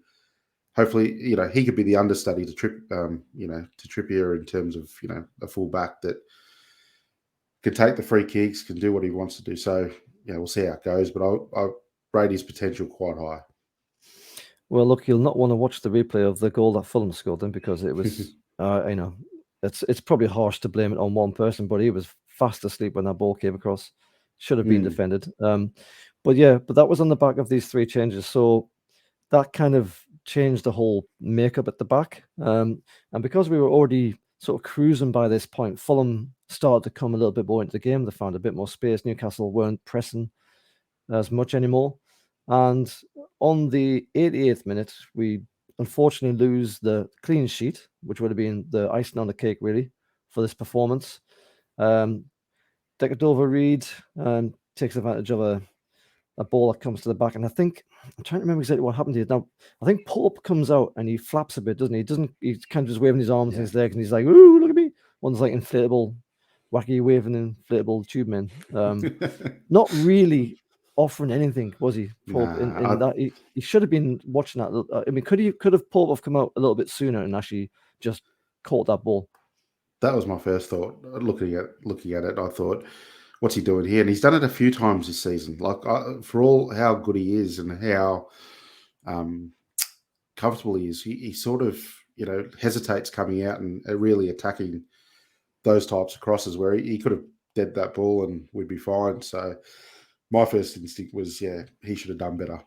hopefully he could be the understudy to Trippier in terms of a full back that can take the free kicks, can do what he wants to do. So we'll see how it goes, but I rate his potential quite high. Well, look, you'll not want to watch the replay of the goal that Fulham scored then, because it was, it's probably harsh to blame it on one person, but he was fast asleep when that ball came across. Should have been defended. But that was on the back of these 3 changes. So that kind of changed the whole makeup at the back. And because we were already sort of cruising by this point, Fulham started to come a little bit more into the game. They found a bit more space. Newcastle weren't pressing as much anymore. And on the 88th minute, we unfortunately lose the clean sheet, which would have been the icing on the cake, really, for this performance. Decordova-Reid takes advantage of a ball that comes to the back. And I think, I'm trying to remember exactly what happened here. Now, I think Pope comes out and he flaps a bit, doesn't he? He's kind of just waving his arms and his legs, and he's like, "Ooh, look at me." One's like inflatable, wacky waving inflatable tube man. Not really offering anything, was he, Pope? That he should have been watching that. I mean, could have Pope have come out a little bit sooner and actually just caught that ball? That was my first thought. Looking at it, I thought, what's he doing here? And he's done it a few times this season. Like, for all how good he is and how comfortable he is, he sort of hesitates coming out and really attacking those types of crosses where he could have dead that ball and we'd be fine. So my first instinct was, he should have done better.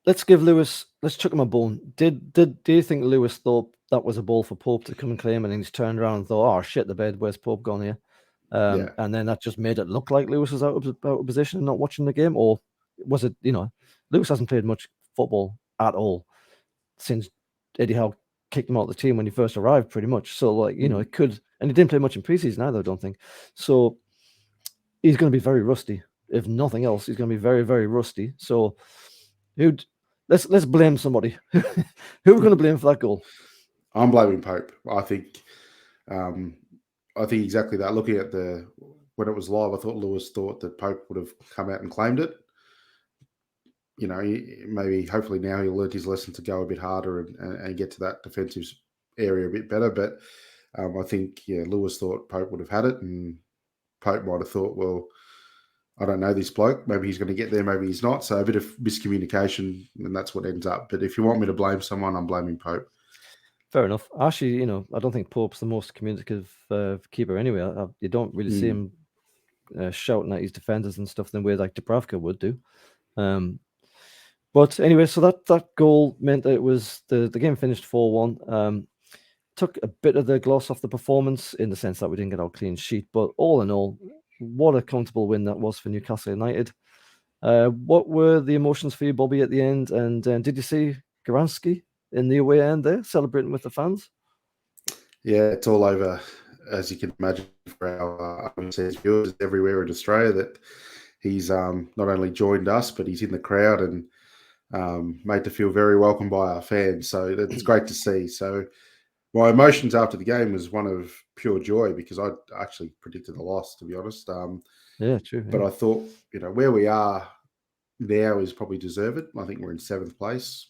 Let's chuck him a bone. Do you think Lewis thought that was a ball for Pope to come and claim, and then he's turned around and thought, "Oh shit, the bed, where's Pope gone here?" And then that just made it look like Lewis was out of position and not watching the game? Or was it, Lewis hasn't played much football at all since Eddie Howe kicked him out of the team when he first arrived, pretty much. So, it could, and he didn't play much in preseason either, I don't think. So he's going to be very rusty. If nothing else, he's going to be very, very rusty. So let's blame somebody. Who are we going to blame for that goal? I'm blaming Pope. I think exactly that. Looking at when it was live, I thought Lewis thought that Pope would have come out and claimed it. Hopefully now he'll learn his lesson to go a bit harder and get to that defensive area a bit better. But I think, Lewis thought Pope would have had it, and Pope might have thought, well, I don't know this bloke. Maybe he's going to get there, maybe he's not. So a bit of miscommunication, and that's what ends up. But if you want me to blame someone, I'm blaming Pope. Fair enough. Actually, I don't think Pope's the most communicative keeper anyway. You don't really see him shouting at his defenders and stuff the way like Dubravka would do. But anyway, so that goal meant that it was the game finished 4-1. Took a bit of the gloss off the performance in the sense that we didn't get our clean sheet. But all in all, what a comfortable win that was for Newcastle United. What were the emotions for you, Bobby, at the end? And did you see Garansky in the away end there, celebrating with the fans? Yeah, it's all over, as you can imagine, for our viewers everywhere in Australia, that he's not only joined us, but he's in the crowd and made to feel very welcome by our fans. So it's great to see. So my emotions after the game was one of pure joy, because I actually predicted a loss, to be honest. Yeah, true. But I thought, where we are now is probably deserved. I think we're in 7th place,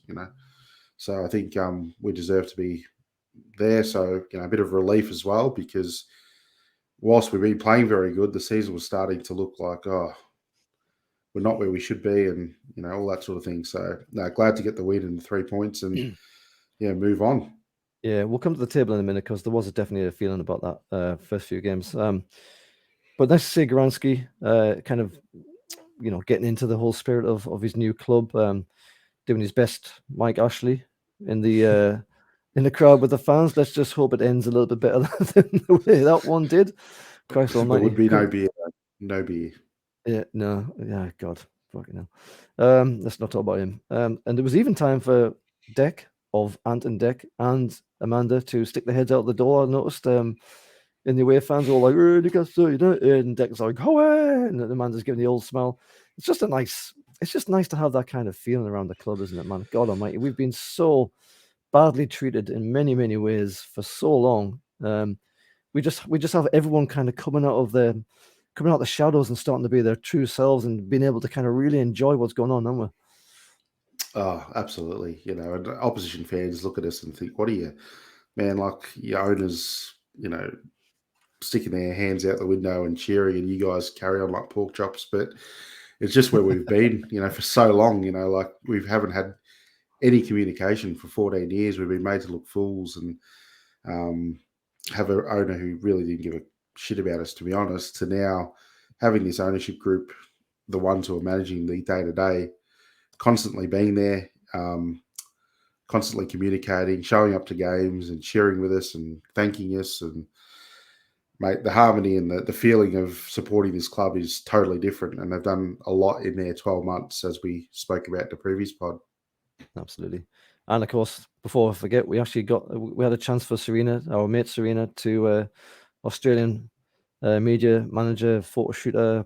So I think we deserve to be there. So, a bit of relief as well, because whilst we've been playing very good, the season was starting to look like, we're not where we should be, and, all that sort of thing. So, glad to get the win and the 3 points and, move on. Yeah, we'll come to the table in a minute, because there was definitely a feeling about that first few games. But nice to see Garansky kind of, getting into the whole spirit of his new club, doing his best Mike Ashley in the crowd with the fans. Let's just hope it ends a little bit better than the way that one did. Christ almighty. There would be no beer. No beer. Yeah, no. Yeah, God. fucking hell. Let's not talk about him. And there was even time for Dec of Ant and Dec and Amanda to stick their heads out the door. I noticed in the away fans were all like, Newcastle United, and Dec's like, go away, and Amanda's giving the old smile. It's just nice to have that kind of feeling around the club, isn't it, man? God almighty, we've been so badly treated in many, many ways for so long. We just have everyone kind of coming out the shadows and starting to be their true selves and being able to kind of really enjoy what's going on, haven't we? Oh, absolutely. You know, and opposition fans look at us and think, what are you, man, like your owners, you know, sticking their hands out the window and cheering, and you guys carry on like pork chops. But it's just where we've been, you know, for so long, you know, like we haven't had any communication for 14 years. We've been made to look fools and have an owner who really didn't give a shit about us, to be honest, to now having this ownership group, the ones who are managing the day-to-day, constantly being there, constantly communicating, showing up to games and cheering with us and thanking us. And mate, the harmony and the feeling of supporting this club is totally different. And they've done a lot in their 12 months, as we spoke about in the previous pod. Absolutely. And of course, before I forget, we had a chance for Serena, our mate Serena, to Australian media manager, photo shooter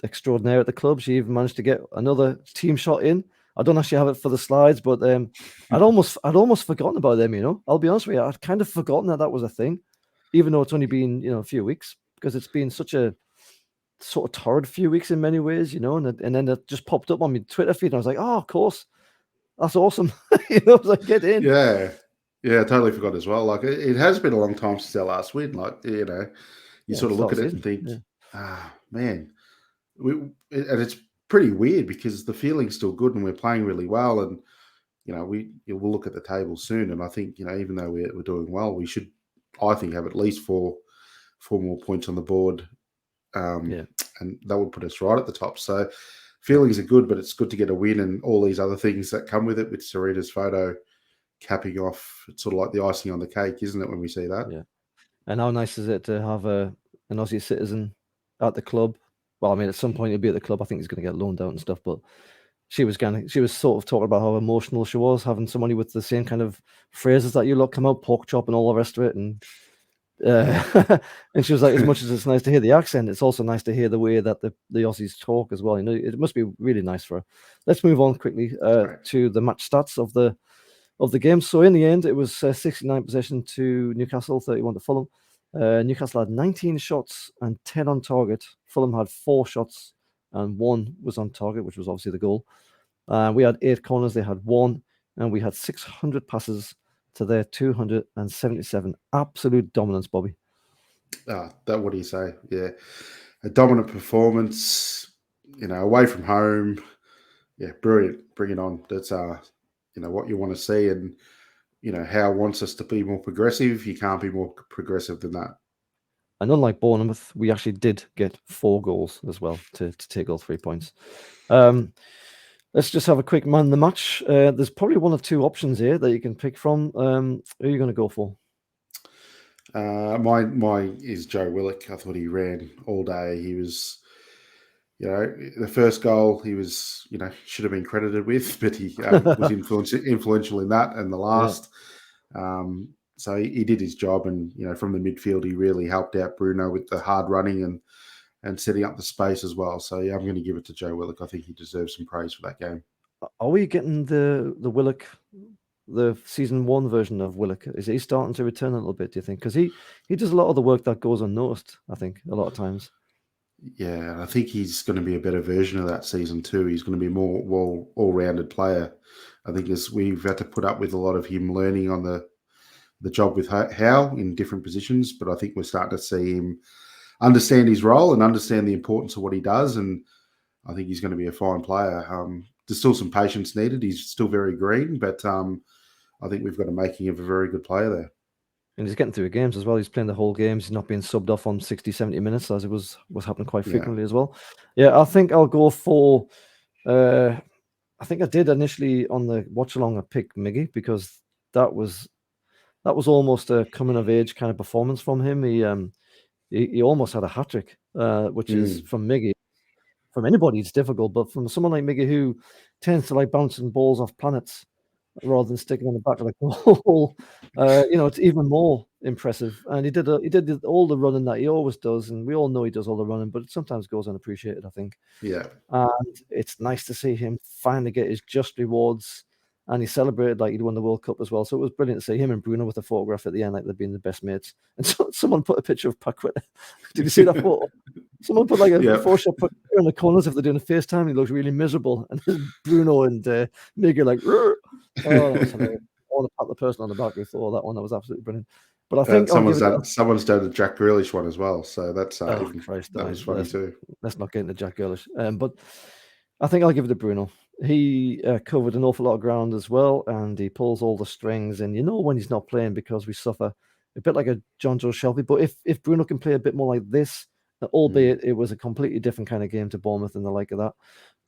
extraordinaire at the club. She even managed to get another team shot in. I don't actually have it for the slides, but I'd almost forgotten about them. You know, I'll be honest with you, I'd kind of forgotten that was a thing, even though it's only been a few weeks, because it's been such a sort of torrid few weeks in many ways, you know. And then it just popped up on my Twitter feed, and I was like, oh, of course. That's awesome. I was like, get in. Yeah, I totally forgot as well. Like it has been a long time since our last win. Like, you know, you sort of look at it and think, man, and it's pretty weird because the feeling's still good and we're playing really well. And, you know, we'll look at the table soon. And I think, you know, even though we're doing well, we should, I think, have at least four more points on the board. And that would put us right at the top. So, feelings are good, but it's good to get a win and all these other things that come with it, with Serena's photo capping off. It's sort of like the icing on the cake, isn't it, when we see that? Yeah. And how nice is it to have an Aussie citizen at the club? Well, I mean, at some point he'll be at the club. I think he's going to get loaned out and stuff, but she was sort of talking about how emotional she was having somebody with the same kind of phrases that you lot come out, pork chop and all the rest of it. And and she was like, as much as it's nice to hear the accent, it's also nice to hear the way that the Aussies talk as well. You know, it must be really nice for her. Let's move on quickly to the match stats of the game. So in the end, it was 69 possession to Newcastle, 31 to Fulham. Newcastle had 19 shots and 10 on target. Fulham had 4 shots and 1 was on target, which was obviously the goal. We had 8 corners, they had 1, and we had 600 passes to their 277. Absolute dominance, Bobby. What do you say? Yeah, a dominant performance. You know, away from home. Yeah, brilliant. Bring it on. That's you know, what you want to see, and you know, Howe wants us to be more progressive. You can't be more progressive than that. And unlike Bournemouth, we actually did get 4 goals as well to take all 3 points. Let's just have a quick man the match. There's probably 1 or 2 options here that you can pick from. Who are you going to go for? Mine is Joe Willock. I thought he ran all day. He was, you know, the first goal he was, you know, should have been credited with, but he was influential in that, and the last. Yeah. So he did his job, and you know, from the midfield, he really helped out Bruno with the hard running and setting up the space as well. So yeah, I'm going to give it to Joe Willock. I think he deserves some praise for that game. Are we getting the Willock, the season 1 version of Willock? Is he starting to return a little bit, do you think? Because he does a lot of the work that goes unnoticed, I think, a lot of times. Yeah, I think he's going to be a better version of that season 2. He's going to be more all-rounded player. I think as we've had to put up with a lot of him learning on the job with Howe in different positions, but I think we're starting to see him understand his role and understand the importance of what he does, and I think he's going to be a fine player. There's still some patience needed. He's still very green, but I think we've got a making of a very good player there. And he's getting through games as well. He's playing the whole games. He's not being subbed off on 60, 70 minutes, as it was happening quite frequently as well. Yeah, I think I'll go for... I think I did initially on the watch-along, I picked Miggy, because that was almost a coming-of-age kind of performance from him. He almost had a hat-trick, which is from Miggy. from anybody, it's difficult. But from someone like Miggy, who tends to like bouncing balls off planets rather than sticking on the back of the goal, it's even more impressive. And he did all the running that he always does, and we all know he does all the running, but it sometimes goes unappreciated, I think. Yeah. And it's nice to see him finally get his just rewards. And he celebrated like he'd won the World Cup as well. So it was brilliant to see him and Bruno with a photograph at the end, like they'd been the best mates. And so someone put a picture of Paquet. Did you see that photo? Someone put like a Photoshop in the corners if they're doing a FaceTime. He looks really miserable. And Bruno and Miggy like, oh, that was hilarious. I want to pat the person on the back who thought that one. That was absolutely brilliant. But I think someone's done a Jack Grealish one as well. So that's that was funny too. Let's not get into Jack Grealish. But I think I'll give it to Bruno. He covered an awful lot of ground as well, and he pulls all the strings. And when he's not playing because we suffer a bit like a John Joe Shelby. But if Bruno can play a bit more like this, albeit it was a completely different kind of game to Bournemouth and the like of that.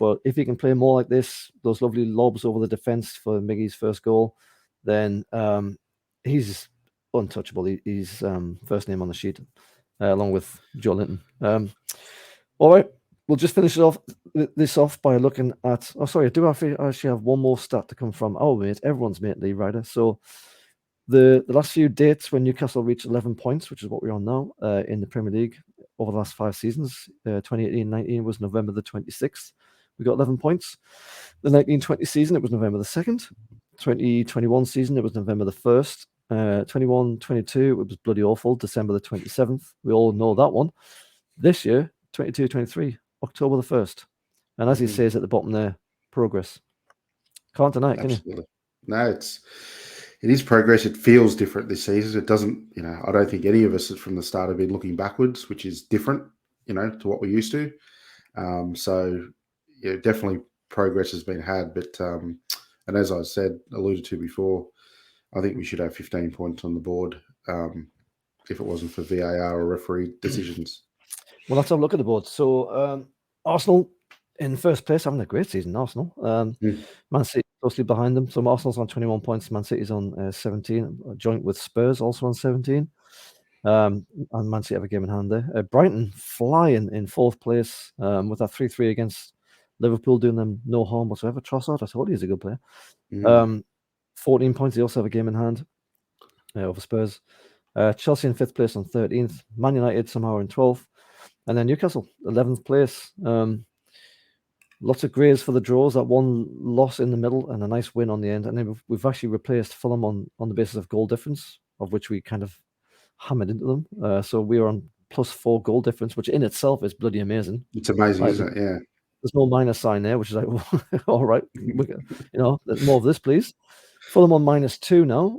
But if he can play more like this, those lovely lobs over the defence for Miggy's first goal, then he's untouchable. He's first name on the sheet, along with Joe Linton. All right. We'll just finish this off by looking at. Oh, sorry, I do actually have one more stat to come from our mate, everyone's mate, Lee Ryder. So the last few dates when Newcastle reached 11 points, which is what we're on now in the Premier League over the last 5 seasons. 2018-19 was November the 26th. We got 11 points. The 19-20 season, it was November the 2nd. 2021 season, it was November the 1st. 21-22, it was bloody awful, December the 27th. We all know that one. This year, 22-23. October the 1st. And as he says at the bottom there, progress. Can't deny it, can you? No, it is progress. It feels different this season. It doesn't, I don't think any of us from the start have been looking backwards, which is different, to what we're used to. So, definitely progress has been had. But, and as I alluded to before, I think we should have 15 points on the board if it wasn't for VAR or referee decisions. Well, let's have a look at the board. So Arsenal in first place, having a great season. Arsenal, Man City closely behind them. So Arsenal's on 21 points. Man City's on 17, joint with Spurs also on 17. And Man City have a game in hand there. Brighton flying in fourth place with that 3-3 against Liverpool, doing them no harm whatsoever. Trossard, I told you he's a good player. 14 points. They also have a game in hand over Spurs. Chelsea in fifth place on 13th. Man United somehow in 12th. And then Newcastle, 11th place. Lots of grays for the draws. That one loss in the middle and a nice win on the end. And then we've actually replaced Fulham on the basis of goal difference, of which we kind of hammered into them. So we are on +4 goal difference, which in itself is bloody amazing. It's amazing, isn't it? Yeah. There's no minus sign there, which is like, all right, there's more of this, please. Fulham on -2 now,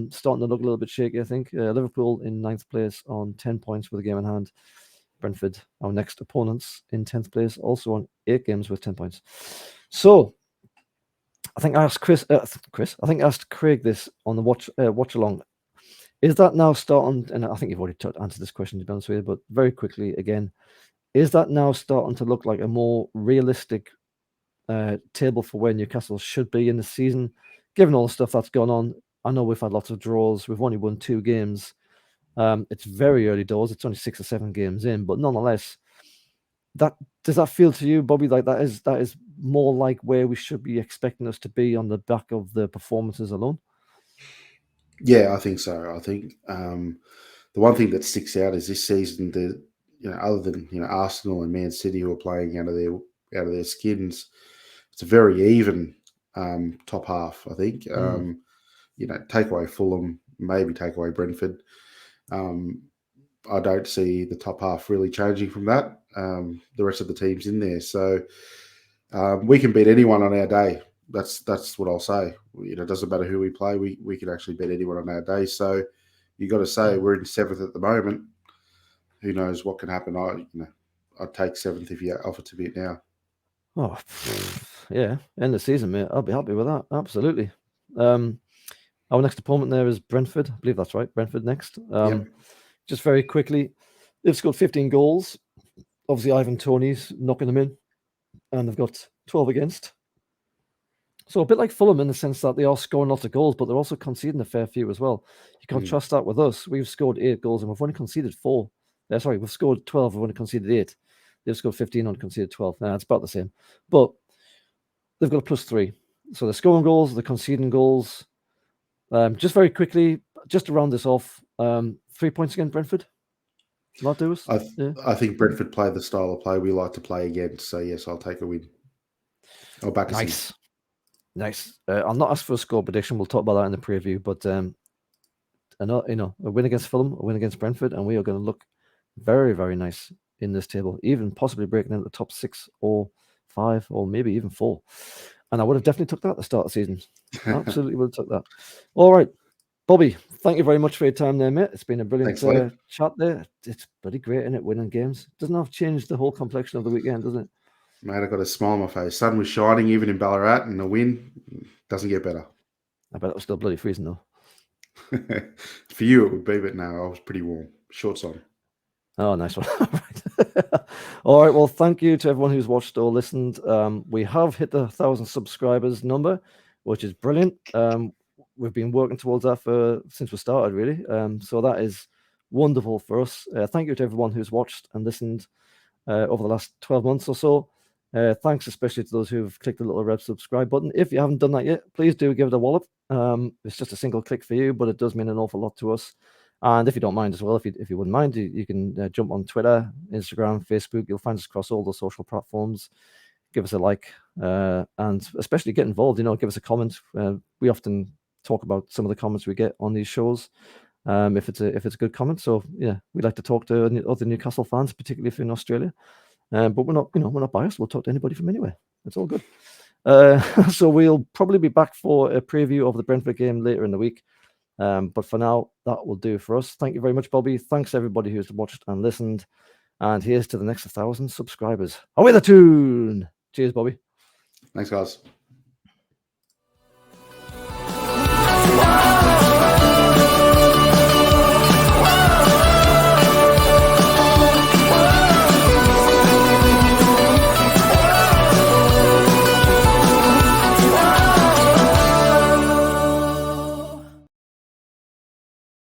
starting to look a little bit shaky, I think. Liverpool in 9th place on 10 points with a game in hand. Brentford, our next opponents, in 10th place, also on 8 games with 10 points. So, I think I asked I think I asked Craig this on the watch along. Is that now starting? And I think you've already answered this question, to be honest with you, but very quickly again, is that now starting to look like a more realistic table for where Newcastle should be in the season, given all the stuff that's gone on? I know we've had lots of draws. We've only won 2 games. It's very early doors. It's only 6 or 7 games in, but nonetheless, does that feel to you, Bobby, like that is more like where we should be expecting us to be on the back of the performances alone? Yeah, I think so. I think the one thing that sticks out is this season, other than Arsenal and Man City who are playing out of their skins, it's a very even top half. I think take away Fulham, maybe take away Brentford. I don't see the top half really changing from that. The rest of the teams in there, so we can beat anyone on our day. That's what I'll say. It doesn't matter who we play. We can actually beat anyone on our day. So you got to say we're in 7th at the moment. Who knows what can happen? I'd take 7th if you offer to beat now. Oh, yeah, end of season, mate. I'll be happy with that. Absolutely. Our next opponent there is Brentford. I believe that's right. Brentford next. Just very quickly, they've scored 15 goals. Obviously, Ivan Toney's knocking them in, and they've got 12 against. So a bit like Fulham in the sense that they are scoring lots of goals, but they're also conceding a fair few as well. You contrast that with us. We've scored 8 goals and we've only conceded 4. We've scored 12. We've only conceded 8. They've scored 15 on conceded 12. Nah, it's about the same. But they've got a +3. So they're scoring goals, they're conceding goals. Just very quickly, just to round this off, 3 points against Brentford. Will that do us? I think Brentford play the style of play we like to play against. So, yes, I'll take a win. I'll back us in. Nice. I'll not ask for a score prediction. We'll talk about that in the preview. But a win against Fulham, a win against Brentford, and we are going to look very, very nice in this table, even possibly breaking into the top 6 or 5 or maybe even 4. And I would have definitely took that at the start of the season. Absolutely would have took that. All right, Bobby, thank you very much for your time there, mate. It's been a brilliant chat there. It's pretty great, isn't it, winning games? Doesn't have to change the whole complexion of the weekend, does it? Mate, I got a smile on my face. Sun was shining even in Ballarat, and a win doesn't get better. I bet it was still bloody freezing, though. For you, it would be, but no, I was pretty warm. Shorts on. Oh, nice one. All right. Well, thank you to everyone who's watched or listened. We have hit the 1,000 subscribers number, which is brilliant. We've been working towards that since we started, really. So that is wonderful for us. Thank you to everyone who's watched and listened over the last 12 months or so. Thanks especially to those who've clicked the little red subscribe button. If you haven't done that yet, please do give it a wallop. It's just a single click for you, but it does mean an awful lot to us. And if you don't mind as well, if you wouldn't mind, you can jump on Twitter, Instagram, Facebook. You'll find us across all the social platforms. Give us a like, and especially get involved. Give us a comment. We often talk about some of the comments we get on these shows. If it's a good comment, so yeah, we like to talk to other Newcastle fans, particularly if you're in Australia. But we're not biased. We'll talk to anybody from anywhere. It's all good. So we'll probably be back for a preview of the Brentford game later in the week. But for now, that will do for us. Thank you very much, Bobby. Thanks everybody who's watched and listened. And here's to the next 1,000 subscribers. Away the tune. Cheers, Bobby. Thanks, guys.